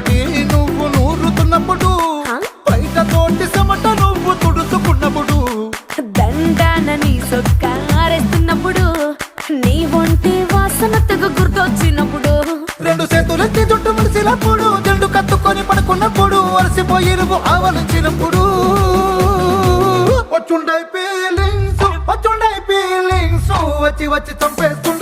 తోటి నువ్వు నూరుతున్నప్పుడు, బయట తోటి చెమట నువ్వు తుడుచుకున్నప్పుడు, దండాన నీ సొక్క ఆరేస్తున్నప్పుడు, నీ ఒంటి వాసన తెగ గుర్తొచ్చినప్పుడు, రెండు చేతులెత్తి జుట్టు ముడిసినప్పుడు, జెండు కత్తుకొని పడుకున్నప్పుడు, అలసిపోయి నువ్వు ఆవలించినప్పుడు, వచ్చుండై ఫీలింగ్స్ వచ్చి వచ్చి చంపేస్తు